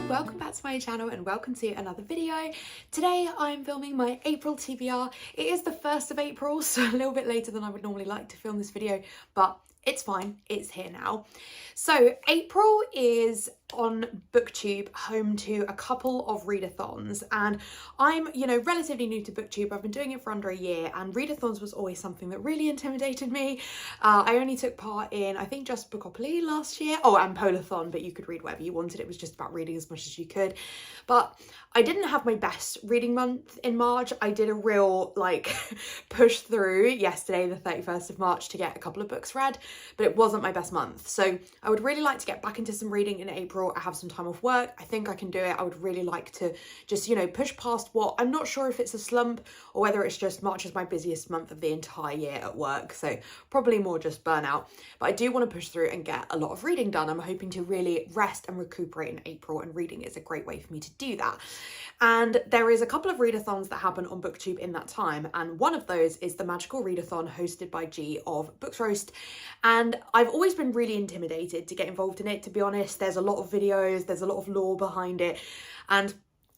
Welcome back to my channel and welcome to another video. Today I'm filming my April TBR. It is the 1st of April, so a little bit later than I would normally like to film this video, but it's fine, it's here now. So April is on BookTube home to a couple of readathons, and I'm, relatively new to BookTube. I've been doing it for under a year, and readathons was always something that really intimidated me. I only took part in, I think, just Bookopoly last year. Oh, and Polathon, but you could read whatever you wanted. It was just about reading as much as you could. But I didn't have my best reading month in March. I did a real push through yesterday, the 31st of March, to get a couple of books read, but it wasn't my best month. So I would really like to get back into some reading in April. I have some time off work. I think I can do it. I would really like to just, push past what, I'm not sure if it's a slump or whether it's just March is my busiest month of the entire year at work. So probably more just burnout, but I do want to push through and get a lot of reading done. I'm hoping to really rest and recuperate in April, and reading is a great way for me to do that. And there is a couple of readathons that happen on BookTube in that time, and one of those is the Magical Readathon hosted by G of Books Roast. And I've always been really intimidated to get involved in it, to be honest. There's a lot of videos, there's a lot of lore behind it, and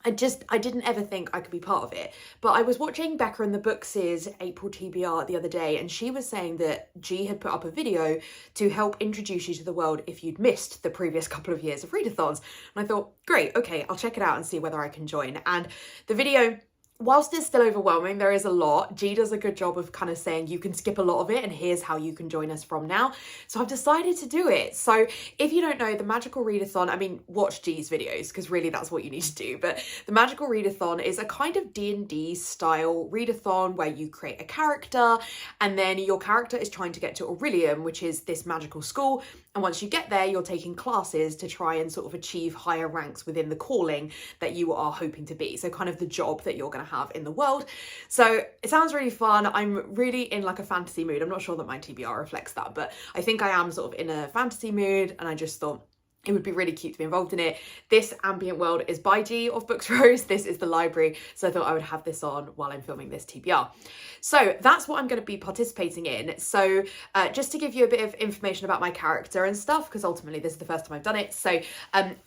I didn't ever think I could be part of it. But I was watching Becca and the Books' April TBR the other day, and she was saying that G had put up a video to help introduce you to the world if you'd missed the previous couple of years of readathons. And I thought, great, okay, I'll check it out and see whether I can join. And the video, whilst it's still overwhelming, there is a lot. G does a good job of kind of saying you can skip a lot of it and here's how you can join us from now. So I've decided to do it. So if you don't know, the Magical Readathon, I mean, watch G's videos because really that's what you need to do. But the Magical Readathon is a kind of D&D style readathon where you create a character, and then your character is trying to get to Aurelium, which is this magical school. And once you get there, you're taking classes to try and sort of achieve higher ranks within the calling that you are hoping to be. So kind of the job that you're going to have in the world. So it sounds really fun. I'm really in a fantasy mood. I'm not sure that my TBR reflects that, but I think I am sort of in a fantasy mood, and I just thought it would be really cute to be involved in it. This ambient world is by G of Books Roast. This is the library. So I thought I would have this on while I'm filming this TBR. So that's what I'm going to be participating in. So just to give you a bit of information about my character and stuff, because ultimately this is the first time I've done it. So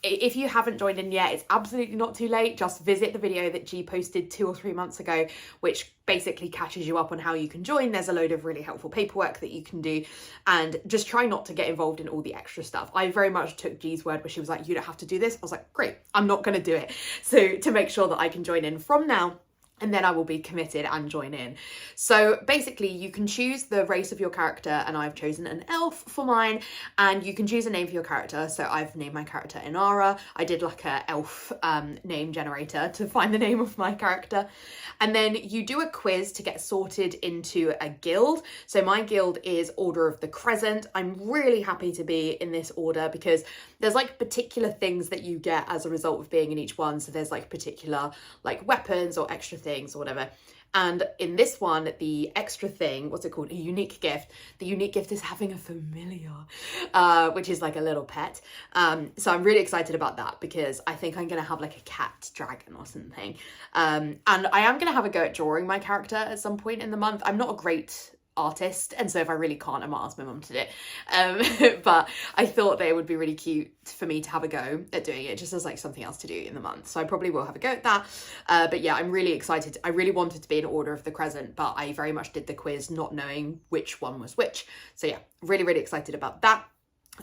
if you haven't joined in yet, it's absolutely not too late. Just visit the video that G posted 2 or 3 months ago, which basically catches you up on how you can join. There's a load of really helpful paperwork that you can do, and just try not to get involved in all the extra stuff. I very much took G's word where she was like, you don't have to do this. I was like, great, I'm not going to do it. So to make sure that I can join in from now, and then I will be committed and join in. So basically you can choose the race of your character, and I've chosen an elf for mine, and you can choose a name for your character. So I've named my character Inara. I did a elf name generator to find the name of my character. And then you do a quiz to get sorted into a guild. So my guild is Order of the Crescent. I'm really happy to be in this order because there's particular things that you get as a result of being in each one. So there's particular weapons or extra things or whatever. And in this one, the extra thing, what's it called? A unique gift. The unique gift is having a familiar, which is a little pet. So I'm really excited about that because I think I'm going to have a cat dragon or something. And I am going to have a go at drawing my character at some point in the month. I'm not a great artist, and so if I really can't, I might ask my mum to do it. But I thought that it would be really cute for me to have a go at doing it, just as something else to do in the month. So I probably will have a go at that. But yeah, I'm really excited. I really wanted to be in Order of the Crescent, but I very much did the quiz not knowing which one was which. So yeah, really, really excited about that.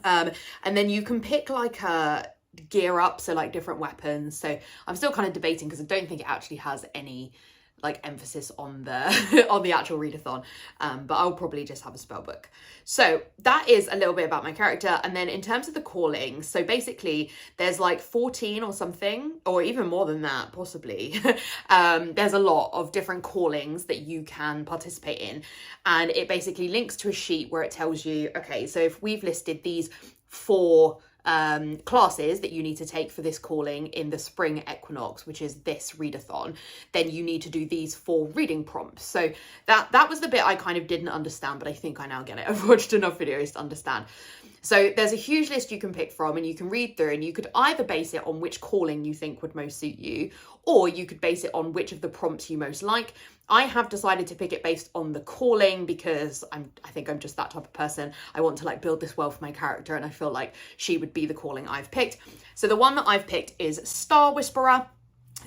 And then you can pick a gear up, so different weapons. So I'm still kind of debating because I don't think it actually has any emphasis on the on the actual readathon, but I'll probably just have a spell book. So that is a little bit about my character. And then in terms of the calling, so basically there's 14 or something, or even more than that possibly. There's a lot of different callings that you can participate in, and it basically links to a sheet where it tells you, okay, so if we've listed these 4 classes that you need to take for this calling in the spring equinox, which is this readathon, then you need to do these 4 reading prompts. So that was the bit I kind of didn't understand, but I think I now get it. I've watched enough videos to understand. So there's a huge list you can pick from and you can read through, and you could either base it on which calling you think would most suit you, or you could base it on which of the prompts you most like. I have decided to pick it based on the calling because I think I'm just that type of person. I want to like build this world for my character, and I feel like she would be the calling I've picked. So the one that I've picked is Star Whisperer.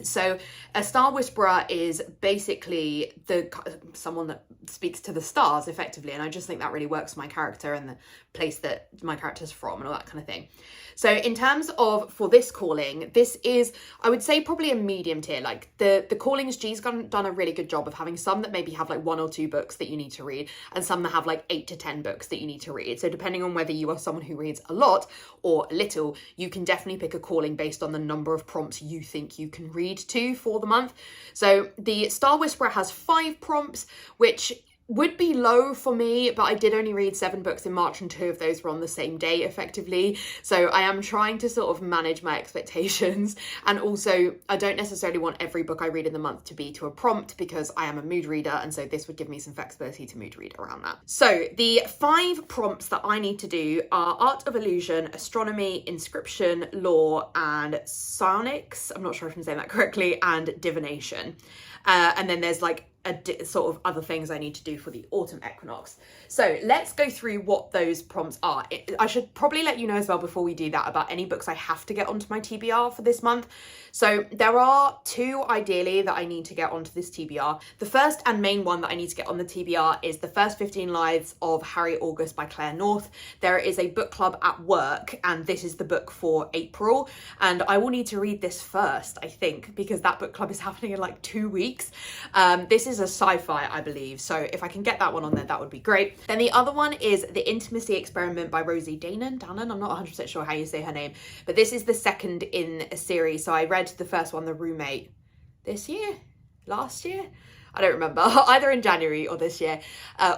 So a Star Whisperer is basically someone that speaks to the stars effectively, and I just think that really works for my character and the place that my character's from and all that kind of thing. So in terms of for this calling, this is, I would say, probably a medium tier. Like the callings, G's done a really good job of having some that maybe have like 1 or 2 books that you need to read, and some that have like 8 to 10 books that you need to read. So depending on whether you are someone who reads a lot or a little, you can definitely pick a calling based on the number of prompts you think you can read to for the month. So the Star Whisperer has 5 prompts, which would be low for me, but I did only read 7 books in March, and 2 of those were on the same day effectively. So I am trying to sort of manage my expectations. And also I don't necessarily want every book I read in the month to be to a prompt, because I am a mood reader, and so this would give me some flexibility to mood read around that. So the 5 prompts that I need to do are Art of Illusion, Astronomy, Inscription, Law, and Psionics. I'm not sure if I'm saying that correctly, and Divination. And then there's like sort of other things I need to do for the autumn equinox. So let's go through what those prompts are. I should probably let you know as well before we do that about any books I have to get onto my TBR for this month. So there are 2 ideally that I need to get onto this TBR. The first and main one that I need to get on the TBR is The First 15 Lives of Harry August by Claire North. There is a book club at work, and this is the book for April, and I will need to read this first, I think, because that book club is happening in like 2 weeks. This is a sci-fi, I believe, so if I can get that one on there, that would be great. Then the other one is The Intimacy Experiment by Rosie Danan. I'm not 100% sure how you say her name, but this is the second in a series. So I read the first one, The Roommate, last year? I don't remember, either in January or this year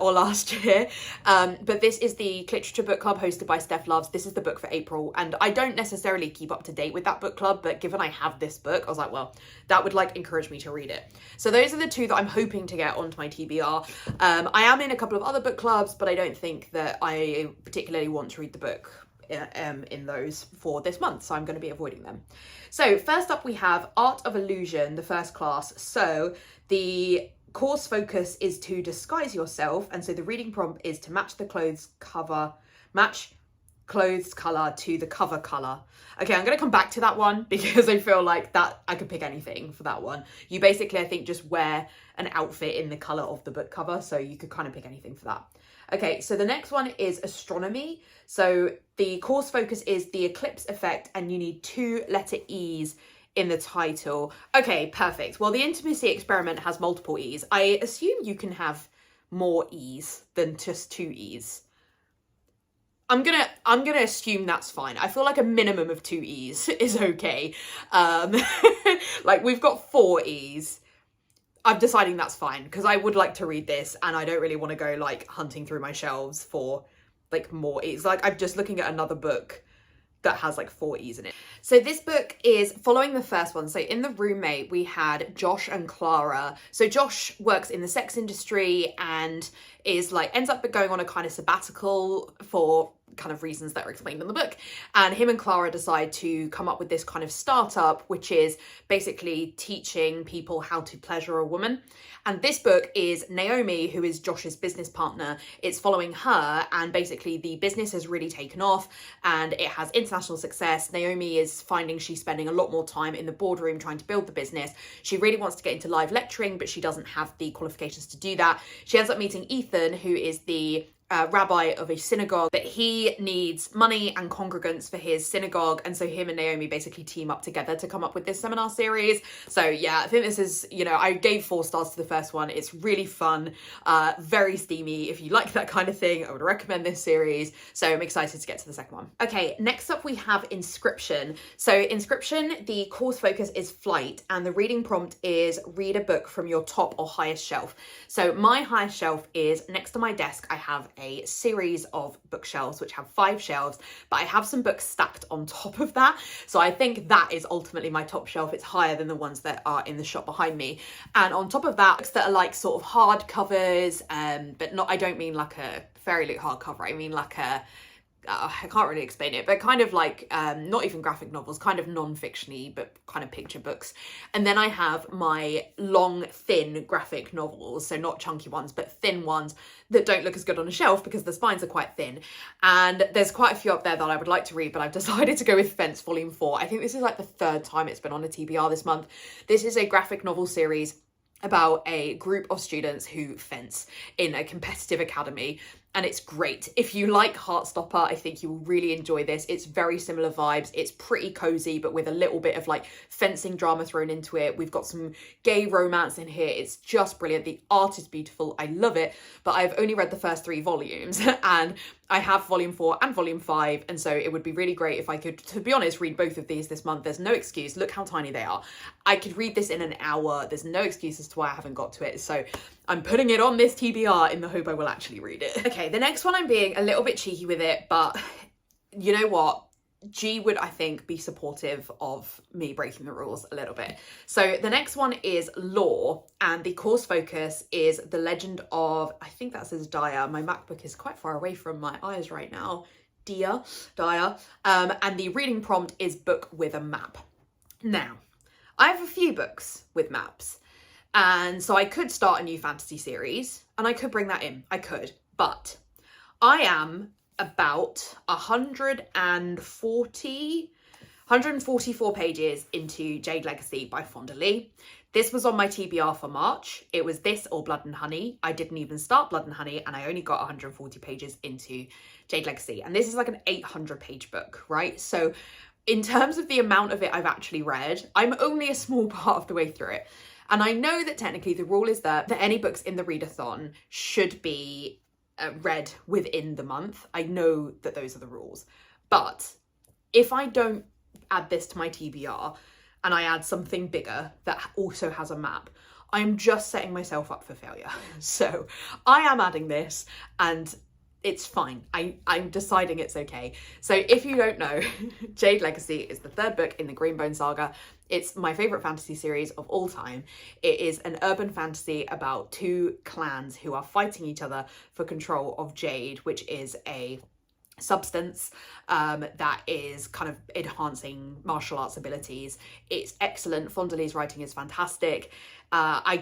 or last year. But this is the literature book club hosted by Steph Loves. This is the book for April, and I don't necessarily keep up to date with that book club, but given I have this book, I was like, well, that would like encourage me to read it. So those are the 2 that I'm hoping to get onto my TBR. I am in a couple of other book clubs, but I don't think that I particularly want to read the book in those for this month, so I'm going to be avoiding them. So first up we have Art of Illusion, the first class. So the course focus is to disguise yourself, and so the reading prompt is to match clothes color to the cover color. Okay, I'm going to come back to that one because I feel like that I could pick anything for that one. You basically, I think, just wear an outfit in the color of the book cover, so you could kind of pick anything for that. Okay, so the next one is Astronomy. So the course focus is the eclipse effect, and you need 2 letter E's in the title. Okay, perfect. Well, the Intimacy Experiment has multiple E's. I assume you can have more E's than just 2 E's. I'm gonna assume that's fine. I feel like a minimum of 2 E's is okay. Like we've got 4 E's. I'm deciding that's fine because I would like to read this, and I don't really want to go like hunting through my shelves for like more E's. Like I'm just looking at another book that has like 4 E's in it. So this book is following the first one. So in The Roommate, we had Josh and Clara. So Josh works in the sex industry and is like, ends up going on a kind of sabbatical for kind of reasons that are explained in the book. And him and Clara decide to come up with this kind of startup, which is basically teaching people how to pleasure a woman. And this book is Naomi, who is Josh's business partner. It's following her, and basically the business has really taken off and it has international success. Naomi is finding she's spending a lot more time in the boardroom trying to build the business. She really wants to get into live lecturing, but she doesn't have the qualifications to do that. She ends up meeting Ethan, who is the rabbi of a synagogue, but he needs money and congregants for his synagogue, and so him and Naomi basically team up together to come up with this seminar series. So yeah, I think this is, you know, I gave 4 stars to the first one. It's really fun, very steamy. If you like that kind of thing, I would recommend this series. So I'm excited to get to the second one. Okay, next up we have Inscription. So Inscription, the course focus is flight, and the reading prompt is read a book from your top or highest shelf. So my highest shelf is next to my desk. I have a series of bookshelves which have 5 shelves, but I have some books stacked on top of that, so I think that is ultimately my top shelf. It's higher than the ones that are in the shop behind me, and on top of that, books that are like sort of hard covers, but not, I don't mean like a Fairy Loot hardcover, I mean like a I can't really explain it, but kind of like not even graphic novels, kind of non-fictiony, but kind of picture books. And then I have my long, thin graphic novels, so not chunky ones, but thin ones that don't look as good on a shelf because the spines are quite thin. And there's quite a few up there that I would like to read, but I've decided to go with Fence Volume 4. I think this is like the third time it's been on a TBR this month. This is a graphic novel series about a group of students who fence in a competitive academy, and it's great. If you like Heartstopper, I think you will really enjoy this. It's very similar vibes. It's pretty cozy, but with a little bit of like fencing drama thrown into it. We've got some gay romance in here. It's just brilliant. The art is beautiful. I love it, but I've only read the first 3 volumes and I have volume 4 and volume 5. And so it would be really great if I could, to be honest, read both of these this month. There's no excuse. Look how tiny they are. I could read this in an hour. There's no excuse as to why I haven't got to it. So I'm putting it on this TBR in the hope I will actually read it. Okay, the next one I'm being a little bit cheeky with it, but you know what? G would, I think, be supportive of me breaking the rules a little bit. So the next one is Law, and the course focus is The Legend of, I think that says Dyer. My MacBook is quite far away from my eyes right now. Dyer. And the reading prompt is Book with a Map. Now, I have a few books with maps. And so I could start a new fantasy series and I could bring that in. I could, but I am about 144 pages into Jade Legacy by Fonda Lee. This was on my TBR for March. It was this or Blood and Honey. I didn't even start Blood and Honey and I only got 140 pages into Jade Legacy. And this is like an 800 page book, right? So in terms of the amount of it I've actually read, I'm only a small part of the way through it. And I know that technically the rule is that any books in the readathon should be read within the month. I know that those are the rules. But if I don't add this to my TBR and I add something bigger that also has a map, I'm just setting myself up for failure. So I am adding this and it's fine. I'm deciding it's okay. So if you don't know, Jade Legacy is the 3rd book in the Greenbone saga. It's my favourite fantasy series of all time. It is an urban fantasy about 2 clans who are fighting each other for control of Jade, which is a substance that is kind of enhancing martial arts abilities. It's excellent. Fonda Lee's writing is fantastic. I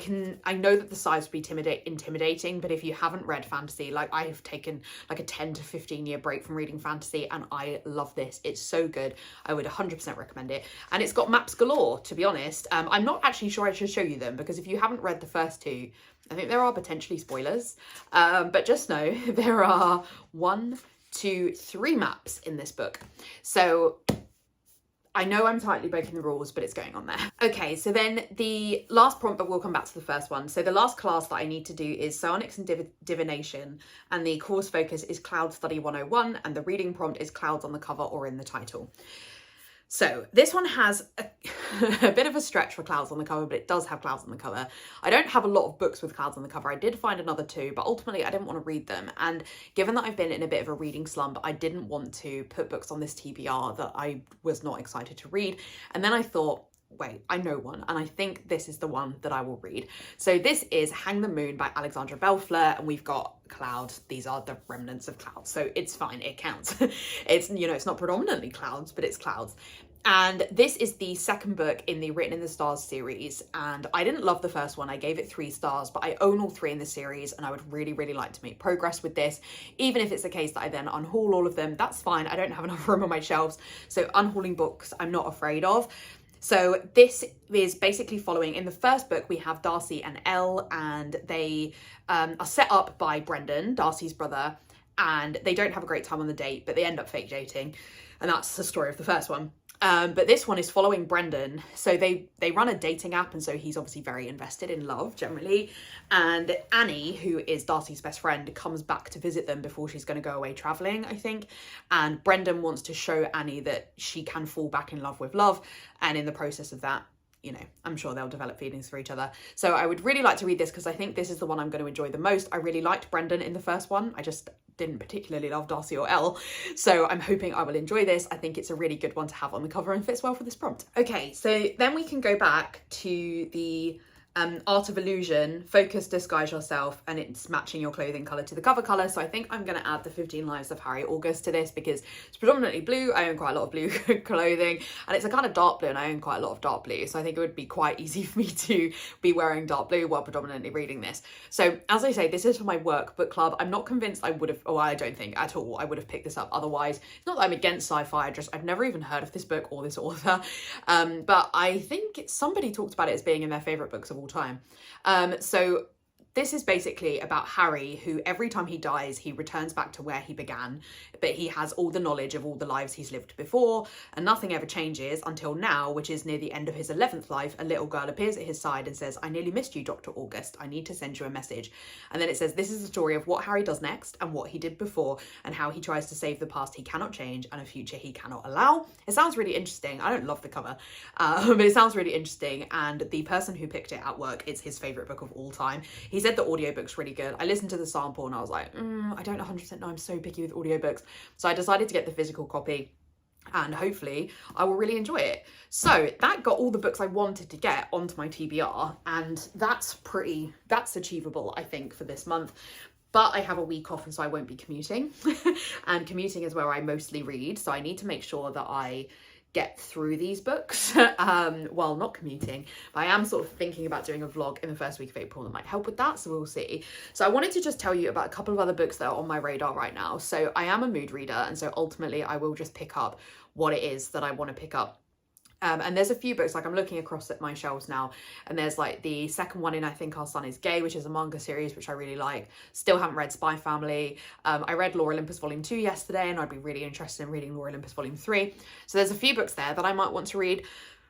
know that the size would be intimidating, but if you haven't read fantasy, like I have taken like a 10 to 15 year break from reading fantasy and I love this. It's so good. I would 100% recommend it. And it's got maps galore, to be honest. I'm not actually sure I should show you them because if you haven't read the first 2, I think there are potentially spoilers. But just know there are 1, 2, 3 maps in this book. So I know I'm tightly breaking the rules, but it's going on there. Okay, so then the last prompt, but we'll come back to the first one. So the last class that I need to do is Psionics and Divination, and the course focus is Cloud Study 101, and the reading prompt is clouds on the cover or in the title. So this one has a bit of a stretch for clouds on the cover, but it does have clouds on the cover. I don't have a lot of books with clouds on the cover. I did find another 2, but ultimately I didn't want to read them. And given that I've been in a bit of a reading slump, I didn't want to put books on this TBR that I was not excited to read. And then I thought, wait, I know one, and I think this is the one that I will read. So this is Hang the Moon by Alexandra Bellfleur, and we've got clouds. These are the remnants of clouds, so it's fine, it counts. It's, you know, it's not predominantly clouds, but it's clouds. And this is the 2nd book in the Written in the Stars series, and I didn't love the first one. I gave it 3 stars, but I own all 3 in the series, and I would really, really like to make progress with this. Even if it's the case that I then unhaul all of them, that's fine. I don't have enough room on my shelves, so unhauling books I'm not afraid of. So this is basically following, in the first book, we have Darcy and Elle, and they are set up by Brendan, Darcy's brother, and they don't have a great time on the date, but they end up fake dating. And that's the story of the first one. But this one is following Brendan. So they run a dating app, and so he's obviously very invested in love generally. And Annie, who is Darcy's best friend, comes back to visit them before she's going to go away travelling, I think. And Brendan wants to show Annie that she can fall back in love with love. And in the process of that, you know, I'm sure they'll develop feelings for each other. So I would really like to read this because I think this is the one I'm going to enjoy the most. I really liked Brendan in the first one. I just didn't particularly love Darcy or Elle. So I'm hoping I will enjoy this. I think it's a really good one to have on the cover and fits well for this prompt. Okay, so then we can go back to the Art of Illusion, Focus, Disguise Yourself, and it's matching your clothing colour to the cover colour. So I think I'm going to add the 15 Lives of Harry August to this because it's predominantly blue. I own quite a lot of blue clothing, and it's a kind of dark blue, and I own quite a lot of dark blue. So I think it would be quite easy for me to be wearing dark blue while predominantly reading this. So as I say, this is for my work book club. I'm not convinced I would have, or I don't think at all I would have picked this up otherwise. It's not that I'm against sci-fi, I've never even heard of this book or this author. But I think somebody talked about it as being in their favourite books of all time. So this is basically about Harry, who every time he dies, he returns back to where he began, but he has all the knowledge of all the lives he's lived before, and nothing ever changes until now, which is near the end of his 11th life. A little girl appears at his side and says, "I nearly missed you, Dr. August. I need to send you a message." And then it says, this is the story of what Harry does next and what he did before, and how he tries to save the past he cannot change and a future he cannot allow. It sounds really interesting. I don't love the cover, but it sounds really interesting. And the person who picked it at work, it's his favourite book of all time. He said the audiobook's really good. I listened to the sample and I was like, I don't 100% know, I'm so picky with audiobooks. So I decided to get the physical copy, and hopefully I will really enjoy it. So that got all the books I wanted to get onto my TBR, and that's achievable, I think, for this month. But I have a week off, and so I won't be commuting. And commuting is where I mostly read, so I need to make sure that I get through these books while not commuting. But I am sort of thinking about doing a vlog in the first week of April that might help with that, so we'll see. So I wanted to just tell you about a couple of other books that are on my radar right now. So I am a mood reader, and so ultimately I will just pick up what it is that I want to pick up. And there's a few books, like I'm looking across at my shelves now, and there's like the second one in I Think Our Son Is Gay, which is a manga series which I really like. Still haven't read Spy Family. I read Lore Olympus Volume 2 yesterday, and I'd be really interested in reading Lore Olympus Volume 3. So there's a few books there that I might want to read.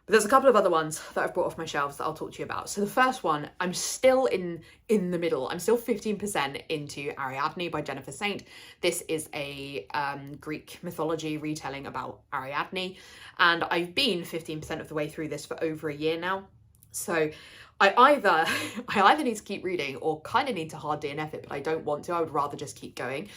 But there's a couple of other ones that I've brought off my shelves that I'll talk to you about. So the first one, I'm still in the middle. I'm still 15% into Ariadne by Jennifer Saint. This is a Greek mythology retelling about Ariadne. And I've been 15% of the way through this for over a year now. So I either need to keep reading or kind of need to hard DNF it, but I don't want to. I would rather just keep going.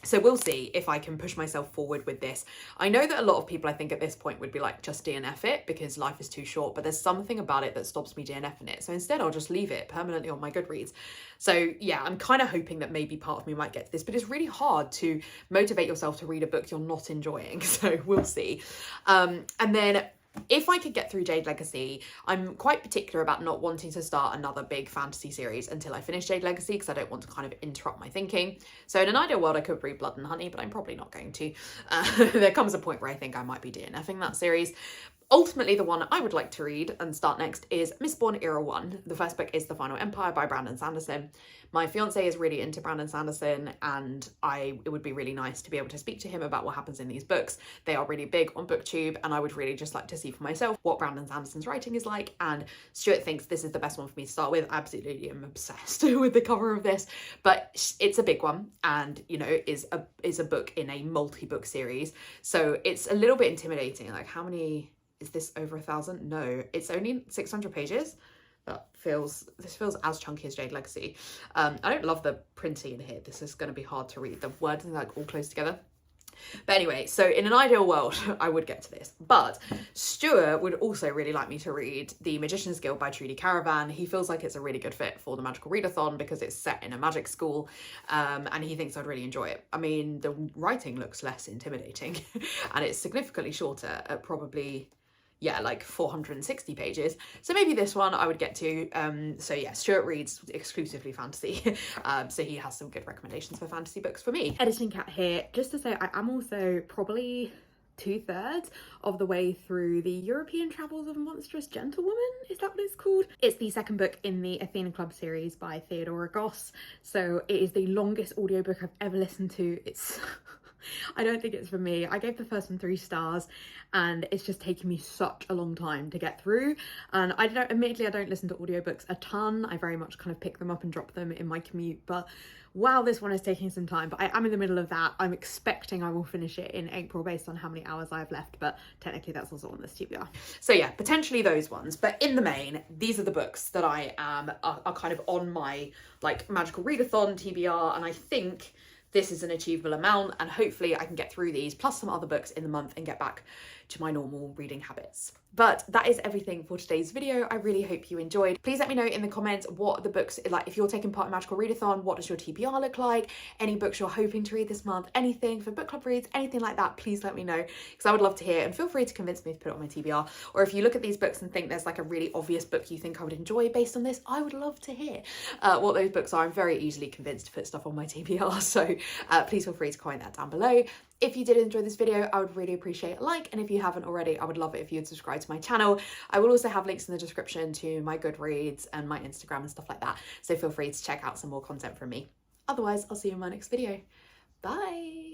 So we'll see if I can push myself forward with this. I know that a lot of people, I think at this point, would be like, just DNF it because life is too short, but there's something about it that stops me DNFing it. So instead I'll just leave it permanently on my Goodreads. So yeah, I'm kind of hoping that maybe part of me might get to this, but it's really hard to motivate yourself to read a book you're not enjoying. So we'll see. And then if I could get through Jade Legacy, I'm quite particular about not wanting to start another big fantasy series until I finish Jade Legacy, because I don't want to kind of interrupt my thinking. So in an ideal world, I could read Blood and Honey, but I'm probably not going to. There comes a point where I think I might be DNFing that series. Ultimately, the one I would like to read and start next is Mistborn Era 1. The first book is The Final Empire by Brandon Sanderson. My fiance is really into Brandon Sanderson, and it would be really nice to be able to speak to him about what happens in these books. They are really big on BookTube, and I would really just like to see for myself what Brandon Sanderson's writing is like. And Stuart thinks this is the best one for me to start with. I absolutely am obsessed with the cover of this, but it's a big one, and you know, is a book in a multi-book series, so it's a little bit intimidating. Like, how many? Is this over 1,000? No, it's only 600 pages. This feels as chunky as Jade Legacy. I don't love the printing in here. This is going to be hard to read. The words are like all close together. But anyway, so in an ideal world, I would get to this. But Stuart would also really like me to read The Magician's Guild by Trudy Caravan. He feels like it's a really good fit for the Magical Readathon because it's set in a magic school, and he thinks I'd really enjoy it. I mean, the writing looks less intimidating and it's significantly shorter at probably, yeah, like 460 pages. So maybe this one I would get to. So yeah, Stuart reads exclusively fantasy. So he has some good recommendations for fantasy books for me. Editing Cat here, just to say I am also probably 2/3 of the way through the European Travels of Monstrous Gentlewoman. Is that what it's called? It's the second book in the Athena Club series by Theodora Goss. So it is the longest audiobook I've ever listened to. It's I don't think it's for me. I gave the first one 3 stars, and it's just taken me such a long time to get through. And admittedly, I don't listen to audiobooks a ton. I very much kind of pick them up and drop them in my commute, but wow, this one is taking some time. But I am in the middle of that. I'm expecting I will finish it in April based on how many hours I have left, but technically that's also on this TBR. So yeah, potentially those ones. But in the main, these are the books that are kind of on my like Magical Readathon TBR, and I think this is an achievable amount, and hopefully I can get through these plus some other books in the month and get back to my normal reading habits. But that is everything for today's video. I really hope you enjoyed. Please let me know in the comments what the books, like if you're taking part in Magical Readathon, what does your TBR look like? Any books you're hoping to read this month, anything for book club reads, anything like that, please let me know, because I would love to hear, and feel free to convince me to put it on my TBR. Or if you look at these books and think there's like a really obvious book you think I would enjoy based on this, I would love to hear what those books are. I'm very easily convinced to put stuff on my TBR, so please feel free to comment that down below. If you did enjoy this video, I would really appreciate a like, and if you haven't already, I would love it if you would subscribe to my channel. I will also have links in the description to my Goodreads and my Instagram and stuff like that, so feel free to check out some more content from me. Otherwise, I'll see you in my next video. Bye!